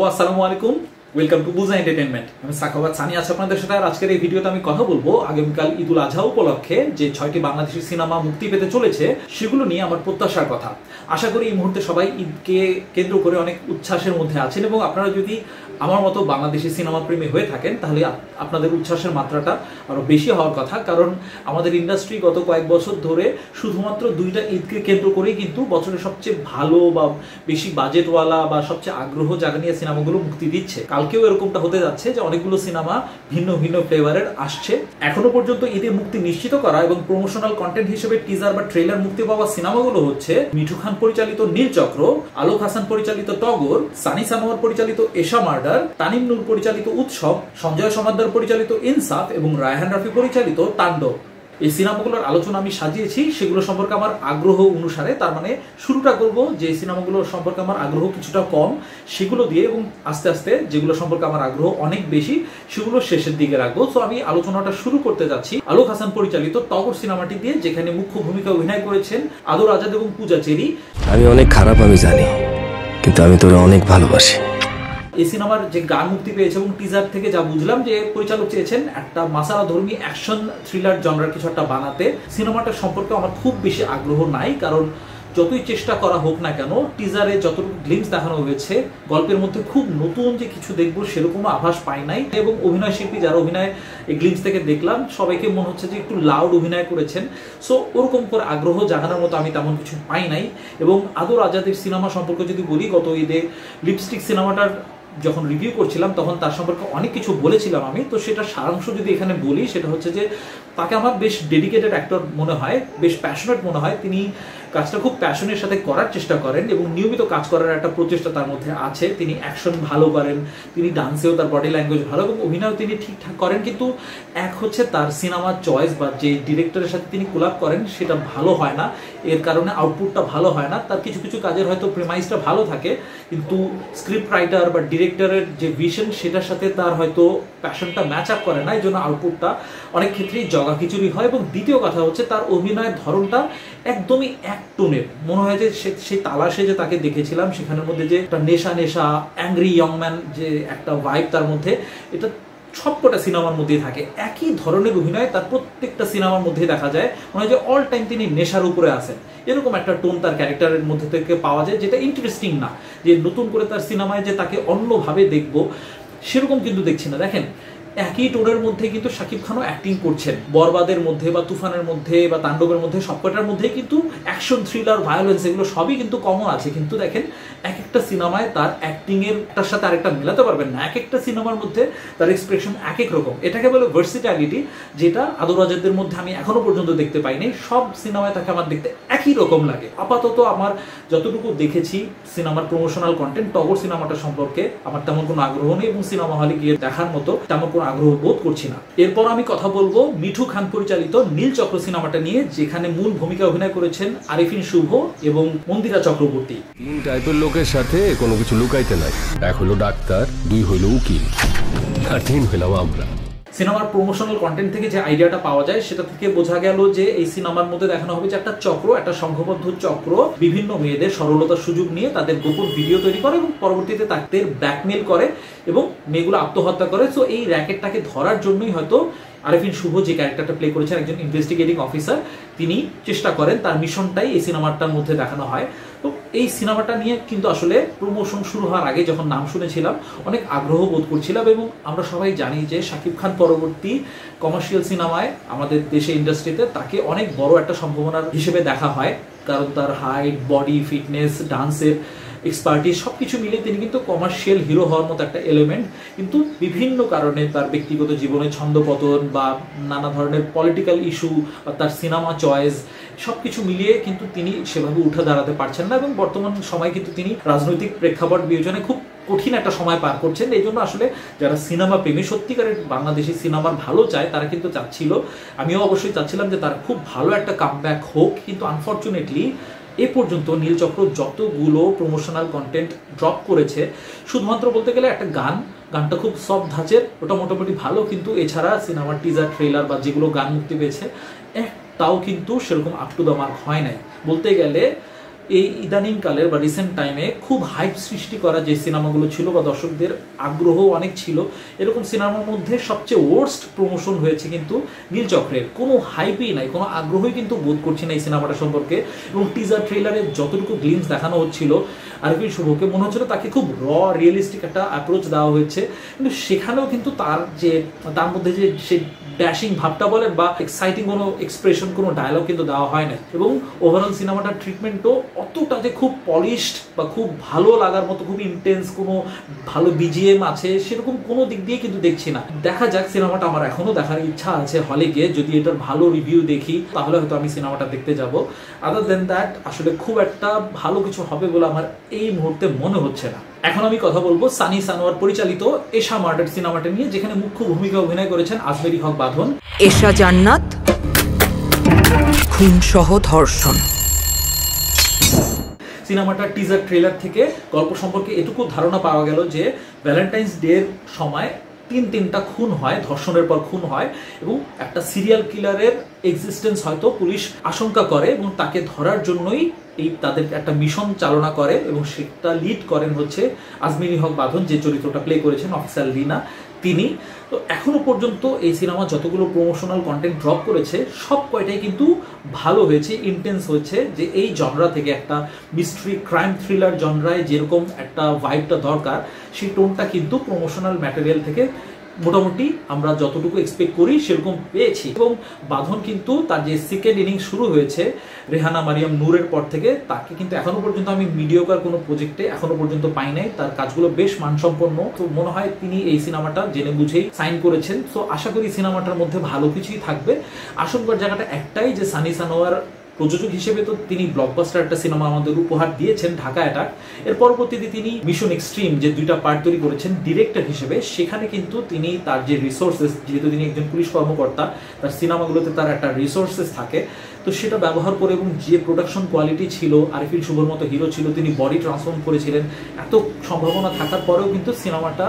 আসসালামু আলাইকুম, welcome to বুজা এন্টারটেইনমেন্ট। আমি সাখাওয়াত সানি আছি আপনাদের সাথে। আর আজকের এই ভিডিওতে আমি কথা বলবো আগামীকাল ঈদুল আজহা উপলক্ষে যে 6টি বাংলাদেশি সিনেমা মুক্তি পেতে চলেছে সেগুলো নিয়ে আমার প্রত্যাশার কথা। আশা করি এই মুহূর্তে সবাই ঈদকে কেন্দ্র করে অনেক উচ্ছ্বাসের মধ্যে আছেন, এবং আপনারা যদি আমার মতো বাংলাদেশি সিনেমা প্রেমী হয়ে থাকেন তাহলে আপনাদের উচ্ছ্বাসের মাত্রাটা আরো বেশি হওয়ার কথা। কারণ আমাদের ইন্ডাস্ট্রি গত কয়েক বছর ধরে শুধুমাত্র দুইটা ঈদকে কেন্দ্র করেই কিন্তু বছরের সবচেয়ে ভালো বা বেশি বাজেটওয়ালা বা সবচেয়ে আগ্রহ জাগানিয়া সিনেমাগুলো মুক্তি দিচ্ছে। কালকেও এরকমটা হতে যাচ্ছে যে অনেকগুলো সিনেমা ভিন্ন ভিন্ন ফ্লেভারের আসছে। এখনো পর্যন্ত ঈদের মুক্তি নিশ্চিত করা এবং প্রমোশনাল কন্টেন্ট হিসেবে টিজার বা ট্রেলার মুক্তি পাওয়া সিনেমাগুলো হচ্ছে মিঠু খান পরিচালিত নীলচক্র, আলোক হাসান পরিচালিত টগর, সানি সানোয়ার পরিচালিত এশা মার্ডার, তানিম নূর পরিচালিত উৎসব, সঞ্জয় সমাদ্দার পরিচালিত ইনসাফ এবং রায়হান রাফি পরিচালিত তাণ্ডব। এই সিনেমাগুলোর আলোচনা আমি সাজিয়েছি, সেগুলো সম্পর্কে আমার আগ্রহ অনুসারে। তার মানে শুরুটা করব যে সিনেমাগুলোর সম্পর্কে আমার আগ্রহ কিছুটা কম সেগুলো দিয়ে, এবং আস্তে আস্তে যেগুলো সম্পর্কে আমার আগ্রহ অনেক বেশি সেগুলো শেষের দিকে রাখবো। তো আমি আলোচনাটা শুরু করতে যাচ্ছি আলোক হাসান পরিচালিত টগর সিনেমাটি দিয়ে, যেখানে মুখ্য ভূমিকা অভিনয় করেছেন আদর আজাদ এবং পূজা চেরি। আমি অনেক খারাপ, আমি জানি, কিন্তু আমি তোরে অনেক ভালোবাসি। এই সিনেমার যে গান মুক্তি পেয়েছে এবং টিজার থেকে যা বুঝলাম যে পরিচালক চেয়েছেন একটা মাসালা ধর্মী অ্যাকশন থ্রিলার জনরার কিছু একটা বানাতে। সিনেমাটা সম্পর্কে আমার খুব বেশি আগ্রহ নাই, কারণ যতই চেষ্টা করা হোক না কেন টিজারে যতটুকু গ্লিমস দেখানো হয়েছে গল্পের মধ্যে খুব নতুন যে কিছু দেখবো সেরকম আভাস পাই নাই। এবং অভিনয় শিল্পী যারা অভিনয় এই গ্লিমস থেকে দেখলাম সবাইকে মনে হচ্ছে যে একটু লাউড অভিনয় করেছেন। সো ওরকম করে আগ্রহ জাগানোর মতো আমি তেমন কিছু পাই নাই। এবং আদর আজাদের সিনেমা সম্পর্কে যদি বলি, গত ঈদে লিপস্টিক সিনেমাটার যখন রিভিউ করছিলাম তখন তার সম্পর্কে অনেক কিছু বলেছিলাম আমি। তো সেটা সারাংশ যদি এখানে বলি, সেটা হচ্ছে যে তাকে আমার বেশ ডেডিকেটেড অ্যাক্টর মনে হয়, বেশ প্যাশনেট মনে হয়। তিনি কাজটা খুব প্যাশনের সাথে করার চেষ্টা করেন এবং নিয়মিত কাজ করার একটা প্রচেষ্টা তার মধ্যে আছে। তিনি অ্যাকশন ভালো করেন, তিনি ডান্সেও তার বডি ল্যাঙ্গুয়েজ ভালো এবং অভিনয়ও তিনি ঠিকঠাক করেন। কিন্তু এক হচ্ছে তার সিনেমার চয়েস বা যে ডিরেক্টরের সাথে তিনি কোলাপ করেন সেটা ভালো হয় না, এর কারণে আউটপুটটা ভালো হয় না। তার কিছু কিছু কাজের হয়তো প্রেমাইজটা ভালো থাকে, কিন্তু স্ক্রিপ্ট রাইটার বা ডিরেক্টরের যে ভিশন সেটার সাথে তার হয়তো প্যাশনটা ম্যাচ আপ করে না, এই জন্য আউটপুটটা অনেক ক্ষেত্রেই জগাখিচুড়ি হয়। এবং দ্বিতীয় কথা হচ্ছে তার অভিনয়ের ধরনটা একদমই এক টোনের। মনে হয় যে সেই তালাশে যে তাকে দেখেছিলাম সেখানের মধ্যে যে একটা নেশা নেশা অ্যাংরি ইয়ংম্যান যে একটা ভাইব তার মধ্যে, এটা সবকটা সিনেমার মধ্যেই থাকে। একই ধরনের অভিনয় তার প্রত্যেকটা সিনেমার মধ্যে দেখা যায়। মনে হয় যে অল টাইম তিনি নেশার উপরে আছেন, এরকম একটা টোন তার ক্যারেক্টারের মধ্যে থেকে পাওয়া যায়, যেটা ইন্টারেস্টিং না। যে নতুন করে তার সিনেমায় যে তাকে অন্যভাবে দেখবো সেরকম কিন্তু দেখছি না। দেখেন, একই টোনের মধ্যে কিন্তু শাকিব খানও অ্যাক্টিং করছেন। বরবাদের মধ্যে বা তুফানের মধ্যে বা তাণ্ডবের মধ্যে সবকটার মধ্যে কিন্তু অ্যাকশন থ্রিলার ভায়োলেন্স এগুলো সবই কিন্তু কমন আছে। কিন্তু দেখেন এক একটা সিনেমায় তার অ্যাক্টিং এর একটার সাথে আরেকটা মেলাতে পারবেন না। এক একটা সিনেমার মধ্যে তার এক্সপ্রেশন এক এক রকম। এটাকে বলে ভার্সিটালিটি, যেটা আদর আজাদের মধ্যে আমি এখনো পর্যন্ত দেখতে পাইনি। সব সিনেমায় তাকে আমার দেখতে একই রকম লাগে। আপাতত আমার যতটুকু দেখেছি সিনেমার প্রমোশনাল কন্টেন্ট, টগর সিনেমাটা সম্পর্কে আমার তেমন কোনো আগ্রহ নেই এবং সিনেমা হলে গিয়ে দেখার মতো তেমন কোনো আগ্রহ বোধ করছি না। এরপর আমি কথা বলবো মিঠু খান পরিচালিত নীলচক্র সিনেমাটা নিয়ে, যেখানে মূল ভূমিকা অভিনয় করেছেন আরিফিন শুভ এবং মন্দিরা চক্রবর্তী। তিন টাইপের লোকের সাথে কোনো কিছু লুকাইতে নাই। এক হলো ডাক্তার, দুই হলো উকিল, আর তিন হইলাম আমরা। সিনেমার প্রমোশনাল কন্টেন্ট থেকে যে আইডিয়াটা পাওয়া যায় সেটা থেকে বোঝা গেল যে এই সিনেমার মধ্যে দেখানো হবে যে একটা চক্র, একটা সংঘবদ্ধ চক্র বিভিন্ন মেয়েদের সরলতার সুযোগ নিয়ে তাদের গোপন ভিডিও তৈরি করে এবং পরবর্তীতে তাদের ব্ল্যাকমেল করে এবং মেয়েগুলো আত্মহত্যা করে। সো এই র্যাকেটটাকে ধরার জন্যই হয়তো আরিফিন শুভ যে ক্যারেক্টারটা প্লে করেছেন, একজন ইনভেস্টিগেটিং অফিসার, তিনি চেষ্টা করেন, তার মিশনটাই এই সিনেমাটার মধ্যে দেখানো হয়। তো এই সিনেমাটা নিয়ে কিন্তু আসলে প্রমোশন শুরু হওয়ার আগে যখন নাম শুনেছিলাম অনেক আগ্রহ বোধ করছিলাম। এবং আমরা সবাই জানি যে শাকিব খান পরবর্তী কমার্শিয়াল সিনেমায় আমাদের দেশে ইন্ডাস্ট্রিতে তাকে অনেক বড় একটা সম্ভাবনার হিসেবে দেখা হয়, কারণ তার হাইট, বডি ফিটনেস, ডান্সের এক্সপার্টিস সবকিছু মিলে তিনি কিন্তু কমার্শিয়াল হিরো হওয়ার মতো একটা এলিমেন্ট। কিন্তু বিভিন্ন কারণে তার ব্যক্তিগত জীবনে ছন্দপতন বা নানা ধরনের পলিটিক্যাল ইস্যু বা তার সিনেমা চয়েস সবকিছু মিলিয়ে কিন্তু তিনি সেভাবে উঠে দাঁড়াতে পারছেন না। এবং বর্তমান সময় কিন্তু তিনি রাজনৈতিক প্রেক্ষাপট বিবেচনায় খুব কঠিন একটা সময় পার করছেন। এই জন্য আসলে যারা সিনেমা প্রেমী, সত্যিকারের বাংলাদেশি সিনেমার ভালো চায়, তারা কিন্তু চাচ্ছিল, আমিও অবশ্যই চাচ্ছিলাম যে তার খুব ভালো একটা কামব্যাক হোক। কিন্তু আনফর্চুনেটলি এ পর্যন্ত নীলচক্র যতগুলো প্রমোশনাল কন্টেন্ট ড্রপ করেছে, শুধুমাত্র বলতে গেলে একটা গানটা খুব সফট ধাঁচের, ওটা মোটামুটি ভালো, কিন্তু এছাড়া সিনেমার টিজার ট্রেলার বা যেগুলো গান মুক্তি পেয়েছে একটাও কিন্তু সেরকম আপ টু দ্য মার্ক হয় নাই। বলতে গেলে এই ইদানিং কালের বা রিসেন্ট টাইমে খুব হাইপ সৃষ্টি করা যে সিনেমাগুলো ছিল বা দর্শকদের আগ্রহ অনেক ছিল, এরকম সিনেমার মধ্যে সবচেয়ে ওয়ার্স্ট প্রমোশন হয়েছে কিন্তু নীলচক্রের। কোনো হাইপই নাই, কোনো আগ্রহই কিন্তু বোধ করছি না এই সিনেমাটা সম্পর্কে। এবং টিজার ট্রেলারে যতটুকু গ্লিমস দেখানো হচ্ছিল আরফিন শুভকে, মনে হচ্ছিল তাকে খুব রিয়েলিস্টিক একটা অ্যাপ্রোচ দেওয়া হয়েছে, কিন্তু সেখানেও কিন্তু তার মধ্যে যে সে ড্যাশিং ভাবটা বলেন বা এক্সাইটিং কোনো এক্সপ্রেশন, কোনো ডায়লগ কিন্তু দেওয়া হয় না। এবং ওভারঅল সিনেমাটার ট্রিটমেন্টও অতটা যে খুব পলিশড বা খুব ভালো লাগার মতো, খুব ইন্টেন্স কোনো ভালো বিজিএম আছে সেরকম কোনো দিক দিয়ে কিন্তু দেখছি না। দেখা যাক, সিনেমাটা আমার এখনো দেখার ইচ্ছা আছে হলে গিয়ে। যদি এটার ভালো রিভিউ দেখি তাহলে হয়তো আমি সিনেমাটা দেখতে যাব। আদার দেন দ্যাট আসলে খুব একটা ভালো কিছু হবে বলে আমার এই মুহূর্তে মনে হচ্ছে না। এখন আমি কথা বলবো সানি সানোয়ার পরিচালিত এশা মার্ডার সিনেমাটা নিয়ে, যেখানে মুখ্য ভূমিকা অভিনয় করেছেন আজমেরি হক বাঁধন। এশা জান্নাত, খুন সহ ধর্ষণ। সিনেমাটার টিজার ট্রেলার থেকে গল্প সম্পর্কে এটুকু ধারণা পাওয়া গেল যে ভ্যালেন্টাইন্স ডের সময় তিনটা খুন হয়, ধর্ষণের পর খুন হয়, এবং একটা সিরিয়াল কিলারের এক্সিস্টেন্স হয়তো পুলিশ আশঙ্কা করে এবং তাকে ধরার জন্যই তাদের একটা মিশন চালনা করে, এবং সেটা লিড করেন হচ্ছে আজমেরি হক বাঁধন, যে চরিত্রটা প্লে করেছেন অফিসার লিনা, তিনি। তো এখনো পর্যন্ত এই সিনেমা যতগুলো প্রমোশনাল কন্টেন্ট ড্রপ করেছে সব কয়টাই কিন্তু ভালো হয়েছে, ইন্টেন্স হয়েছে। যে এই জনরা থেকে একটা মিস্ট্রি ক্রাইম থ্রিলার জনরায় যেরকম একটা ভাইবটা দরকার, সেই টোনটা কিন্তু প্রমোশনাল ম্যাটেরিয়াল থেকে মোটামুটি আমরা যতটুকু এক্সপেক্ট করি সেরকম পেয়েছি। এবং বাঁধন কিন্তু তার যে সেকেন্ড ইনিংস শুরু হয়েছে রেহানা মারিয়াম নূরের পর থেকে, তাকে কিন্তু এখনো পর্যন্ত আমি মিডিওকার কোনো প্রজেক্টে এখনো পর্যন্ত পাই নাই। তার কাজগুলো বেশ মানসম্পন্ন। তো মনে হয় তিনি এই সিনেমাটা জেনে বুঝেই সাইন করেছেন। তো আশা করি সিনেমাটার মধ্যে ভালো কিছুই থাকবে। আশঙ্কার জায়গাটা একটাই যে সানি সানোয়ার প্রযোজক হিসেবে তো তিনি ব্লকবাস্টার একটা সিনেমা আমাদের উপহার দিয়েছেন, ঢাকা অ্যাটাক। এর পরবর্তীতে তিনি মিশন এক্সট্রিম যে 2টা পার্ট তৈরি করেছেন ডিরেক্টর হিসেবে, সেখানে কিন্তু তিনি তার যে রিসোর্সেস, যেহেতু তিনি একজন পুলিশ কর্মকর্তা, তার সিনেমাগুলোতে তার একটা রিসোর্সেস থাকে, তো সেটা ব্যবহার করে এবং যে প্রোডাকশন কোয়ালিটি ছিল, আরিফিন শুভর মতো হিরো ছিল, তিনি বডি ট্রান্সফর্ম করেছিলেন, এত সম্ভাবনা থাকার পরেও কিন্তু সিনেমাটা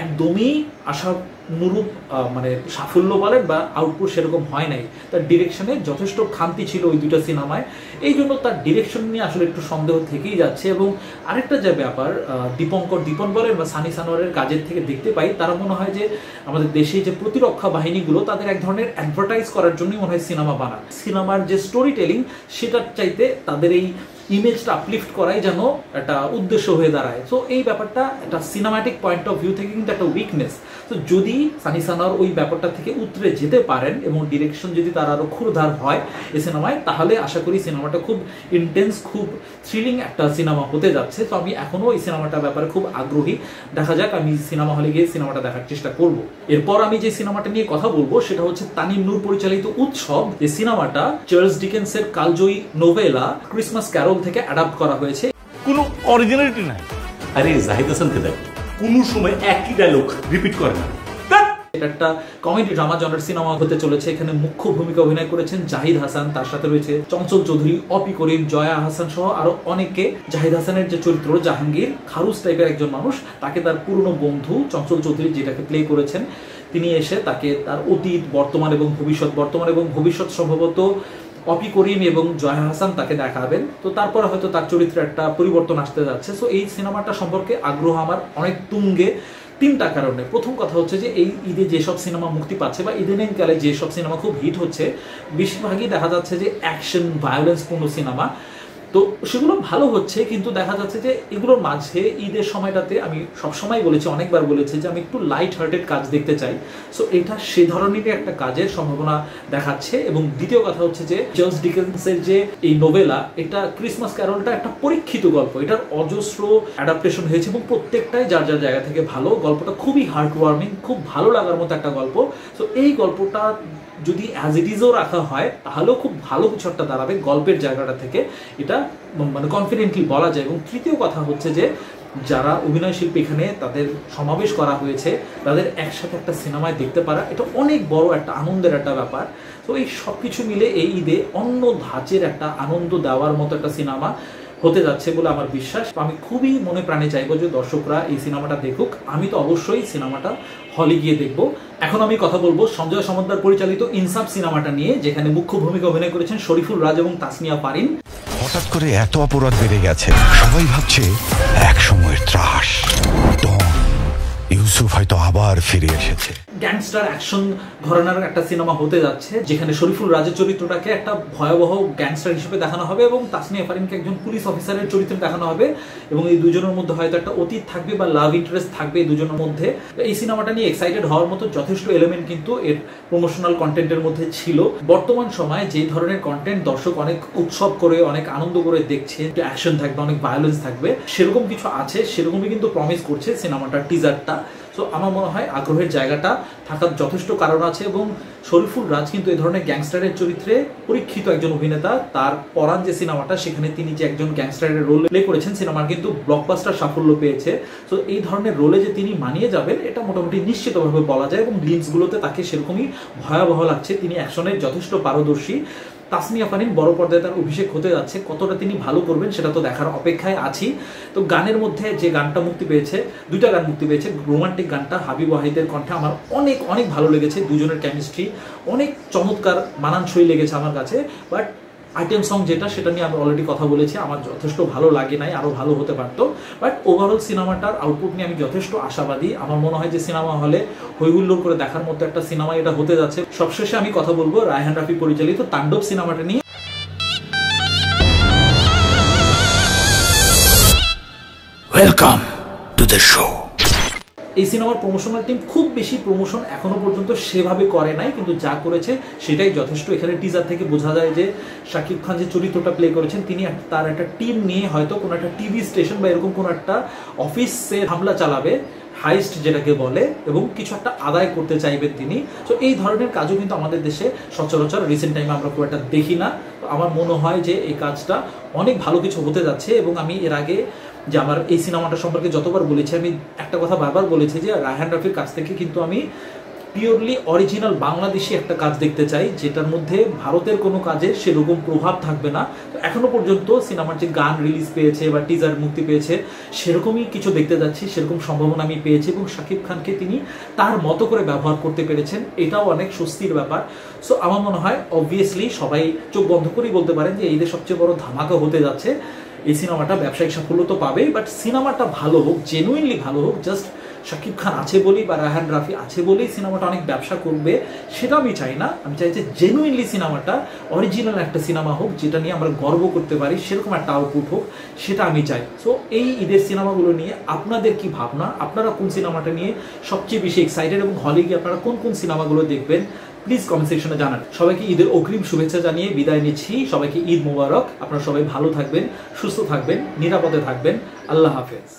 একদমই আশানুরূপ মানে সাফল্য বলেন বা আউটপুট সেরকম হয় নাই। তার ডিরেকশনে যথেষ্ট খামতি ছিল ওই 2টা সিনেমায়, এই জন্য তার ডিরেকশন নিয়ে আসলে একটু সন্দেহ থেকেই যাচ্ছে। এবং আরেকটা যে ব্যাপার, দীপন বলেন বা সানি সানোয়ারের কাজের থেকে দেখতে পাই, তারা মনে হয় যে আমাদের দেশে যে প্রতিরক্ষা বাহিনীগুলো তাদের এক ধরনের অ্যাডভার্টাইজ করার জন্যই মনে হয় সিনেমা বানান। সিনেমার যে স্টোরি টেলিং সেটার চাইতে তাদের এই ইমেজটা আপলিফট করাই যেন একটা উদ্দেশ্য হয়ে দাঁড়ায়। সো এই ব্যাপারটা একটা সিনেমাটিক পয়েন্ট অফ ভিউ থেকে কিন্তু একটা উইকনেস। তো যদি সানি সানোয়ার ওই ব্যাপারটা থেকে উতরে যেতে পারেন এবং ডিরেকশন যদি তার আরো ক্ষুরধার হয় এই সিনেমায়, তাহলে আশা করি সিনেমাটা খুব ইন্টেন্স, খুব থ্রিলিং একটা সিনেমা হতে যাচ্ছে। তো আমি এখনো এই সিনেমাটার ব্যাপারে খুব আগ্রহী। দেখা যাক, আমি সিনেমা হলে গিয়ে সিনেমাটা দেখার চেষ্টা করব। এরপর আমি যে সিনেমাটা নিয়ে কথা বলবো সেটা হচ্ছে তানিম নূর পরিচালিত উৎসব। যে সিনেমাটা চার্লস ডিকেন্সের কালজয়ী নোভেলা ক্রিসমাস ক্যারল থেকে অ্যাডাপ্ট করা হয়েছে। কোনো অরিজিনালিটি নাই। আরে জাহিদ হাসানকে দেখ, কোনো সময় একই ডায়লগ রিপিট করে না। এটা একটা কমেডি ড্রামা জনার সিনেমা হতে চলেছে। এখানে মুখ্য ভূমিকা অভিনয় করেছেন জাহিদ হাসান, তার সাথে রয়েছে চঞ্চল চৌধুরী, অপি করিম, জয়া হাসান সহ আরো অনেকে। জাহিদ হাসানের যে চরিত্র জাহাঙ্গীর, খারুস টাইপের একজন মানুষ, তাকে তার পুরনো বন্ধু চঞ্চল চৌধুরী যেটাকে প্লে করেছেন, তিনি এসে তাকে তার অতীত, বর্তমান এবং ভবিষ্যৎ সম্ভবত অপি করিম এবং জয়া হাসান তাকে দেখাবেন। তো তারপরে হয়তো তার চরিত্রে একটা পরিবর্তন আসতে যাচ্ছে। সো এই সিনেমাটা সম্পর্কে আগ্রহ আমার অনেক তুঙ্গে 3টা কারণে। প্রথম কথা হচ্ছে যে এই ঈদে যেসব সিনেমা মুক্তি পাচ্ছে বা ইদানিংকালে যেসব সিনেমা খুব হিট হচ্ছে, বেশিরভাগই দেখা যাচ্ছে যে অ্যাকশন ভায়োলেন্স পূর্ণ সিনেমা। তো সেগুলো ভালো হচ্ছে, কিন্তু দেখা যাচ্ছে যে এগুলোর মাঝে ঈদের সময়টাতে আমি সবসময় বলেছি, অনেকবার বলেছি যে আমি একটু লাইট হার্টেড কাজ দেখতে চাই। সো এটা সে ধরনেরই একটা কাজের সম্ভাবনা দেখাচ্ছে। এবং দ্বিতীয় কথা হচ্ছে যে চার্লস ডিকেন্সের যে এই নোভেলা, এটা ক্রিসমাস ক্যারলটা একটা পরীক্ষিত গল্প, এটার অজস্র অ্যাডাপ্টেশন হয়েছে এবং প্রত্যেকটাই যার যার জায়গা থেকে ভালো। গল্পটা খুবই হার্ট ওয়ার্মিং, খুব ভালো লাগার মতো একটা গল্প। সো এই গল্পটা যদি অ্যাজ ইট ইজও রাখা হয় তাহলেও খুব ভালো কিছু একটা দাঁড়াবে গল্পের জায়গাটা থেকে, এটা মানে কনফিডেন্টলি বলা যায়। এবং তৃতীয় কথা হচ্ছে যে যারা অভিনয় শিল্পী এখানে তাদের সমাবেশ করা হয়েছে, তাদের একসাথে একটা সিনেমায় দেখতে পারা, এটা অনেক বড় একটা আনন্দের একটা ব্যাপার। তো এই সব কিছু মিলে এই ঈদে অন্য ধাঁচের একটা আনন্দ দেওয়ার মতো একটা সিনেমা হতে যাচ্ছে বলে আমার বিশ্বাস। আমি খুবই মনে প্রাণে চাইবো যে দর্শকরা এই সিনেমাটা দেখুক। আমি তো অবশ্যই সিনেমাটা হলে গিয়ে দেখব। এখন আমি কথা বলবো সঞ্জয় সমদ্দার পরিচালিত ইনসাফ সিনেমাটা নিয়ে, যেখানে মুখ্য ভূমিকা অভিনয় করেছেন শরীফুল রাজ এবং তাসনিয়া পারিন। হঠাৎ করে এত অপরাধ বেড়ে গেছে, সবাই ভাবছে এক সময়ের ত্রাস, ইউসুফ হয়তো আবার ফিরে এসেছে। গ্যাংস্টার অ্যাকশন ঘরানার একটা সিনেমা হতে যাচ্ছে, যেখানে শরীফুল রাজের চরিত্রটাকে একটা ভয়াবহ গ্যাংস্টার হিসেবে দেখানো হবে এবং তাসনিয়া ফারিনকে একজন পুলিশ অফিসারের চরিত্রে দেখানো হবে, এবং এই দুজনের মধ্যে হয়তো একটা অতীত থাকবে বা লাভ ইন্টারেস্ট থাকবে এই দুজনের মধ্যে। এই সিনেমাটা নিয়ে এক্সাইটেড হওয়ার মতো যথেষ্ট এলিমেন্ট কিন্তু এর প্রমোশনাল কন্টেন্টের মধ্যে ছিল। বর্তমান সময়ে যে ধরনের কন্টেন্ট দর্শক অনেক উৎসব করে অনেক আনন্দ করে দেখছে, অ্যাকশন থাকবে, অনেক ভায়োলেন্স থাকবে, সেরকম কিছু আছে, সেরকমই কিন্তু প্রমিস করছে সিনেমাটার টিজারটা। সো আমার মনে হয় আগ্রহের জায়গাটা থাকার যথেষ্ট কারণ আছে, এবং শরীফুল রাজ কিন্তু এই ধরনের গ্যাংস্টারের চরিত্রে পরীক্ষিত একজন অভিনেতা। তার পরাণ যে সিনেমাটা, সেখানে তিনি যে একজন গ্যাংস্টারের রোল প্লে করেছেন, সিনেমার কিন্তু ব্লকবাস্টার সাফল্য পেয়েছে। তো এই ধরনের রোলে যে তিনি মানিয়ে যাবেন এটা মোটামুটি নিশ্চিতভাবে বলা যায়, এবং গ্লিমসগুলোতে তাকে সেরকমই ভয়াবহ লাগছে। তিনি অ্যাকশনের যথেষ্ট পারদর্শী। তাসনিয়া ফারিন বড় পর্দায় তার অভিষেক হতে যাচ্ছে, কতটা তিনি ভালো করবেন সেটা তো দেখার অপেক্ষায় আছি। তো গানের মধ্যে যে গানটা মুক্তি পেয়েছে, দুইটা গান মুক্তি পেয়েছে। রোমান্টিক গানটা হাবিব ওয়াহিদের কণ্ঠে আমার অনেক অনেক ভালো লেগেছে, দুজনের কেমিস্ট্রি অনেক চমৎকার, মানানসই লেগেছে আমার কাছে। বাট আইটেম সং যেটা, সেটা নিয়ে আমি অলরেডি কথা বলেছি, আমার যথেষ্ট ভালো লাগে নাই, আরও ভালো হতে পারতো। বাট ওভারঅল সিনেমাটার আউটপুট নিয়ে আমি যথেষ্ট আশাবাদী। আমার মনে হয় যে সিনেমা হলে হইহুল্লোড় করে দেখার মতো একটা সিনেমা এটা হতে যাচ্ছে। সবশেষে আমি কথা বলবো রায়হান রাফি পরিচালিত তাণ্ডব সিনেমাটা নিয়ে। Welcome to the show. এই সিনেমার প্রমোশনাল টিম খুব বেশি প্রমোশন এখনো পর্যন্ত সেভাবে করে নাই, কিন্তু যা করেছে সেটাই যথেষ্ট। এখানে টিজার থেকে বোঝা যায় যে শাকিব খান যে চরিত্রটা প্লে করেছেন, তিনি তার একটা টিম নিয়ে হয়তো কোনো একটা টিভি স্টেশন বা এরকম কোনো একটা অফিসে হামলা চালাবে, হাইস্ট যেটাকে বলে, এবং কিছু একটা আদায় করতে চাইবেন তিনি। তো এই ধরনের কাজও কিন্তু আমাদের দেশে সচরাচর রিসেন্ট টাইমে আমরা খুব একটা দেখি না। তো আমার মনে হয় যে এই কাজটা অনেক ভালো কিছু হতে যাচ্ছে, এবং আমি এর আগে যে আমার এই সিনেমাটা সম্পর্কে যতবার বলেছি, আমি একটা কথা বারবার বলেছি যে রায়হান রাফির কাছ থেকে কিন্তু আমি পিওরলি অরিজিনাল বাংলাদেশি একটা কাজ দেখতে চাই, যেটার মধ্যে ভারতের কোনো কাজে সেরকম প্রভাব থাকবে না। তো এখনো পর্যন্ত সিনেমার যে গান রিলিজ পেয়েছে বা টিজার মুক্তি পেয়েছে, সেরকমই কিছু দেখতে যাচ্ছি, সেরকম সম্ভাবনা আমি পেয়েছি, এবং শাকিব খানকে তিনি তার মতো করে ব্যবহার করতে পেরেছেন, এটাও অনেক স্বস্তির ব্যাপার। সো আমার মনে হয় অবভিয়াসলি সবাই চোখ বন্ধ করেই বলতে পারেন যে এই সবচেয়ে বড় ধামাকা হতে যাচ্ছে। এই সিনেমাটা ব্যবসায়িক সাফল্য তো পাবেই, বাট সিনেমাটা ভালো হোক, জেনুইনলি ভালো হোক। জাস্ট শাকিব খান আছে বলি বা রায়হান রাফি আছে বলেই সিনেমাটা অনেক ব্যবসা করবে সেটা আমি চাই না। আমি চাই যে জেনুইনলি সিনেমাটা অরিজিনাল একটা সিনেমা হোক, যেটা নিয়ে আমরা গর্ব করতে পারি, সেরকম একটা আউটপুট হোক, সেটা আমি চাই। সো এই ঈদের সিনেমাগুলো নিয়ে আপনাদের কি ভাবনা? আপনারা কোন সিনেমাটা নিয়ে সবচেয়ে বেশি এক্সাইটেড, এবং হলে গিয়ে আপনারা কোন কোন সিনেমাগুলো দেখবেন প্লিজ কমেন্ট সেকশনে জানান। সবাইকে ঈদের অগ্রিম শুভেচ্ছা জানিয়ে বিদায় নিচ্ছি। সবাইকে ঈদ মোবারক। আপনারা সবাই ভালো থাকবেন, সুস্থ থাকবেন, নিরাপদে থাকবেন। আল্লাহ হাফেজ।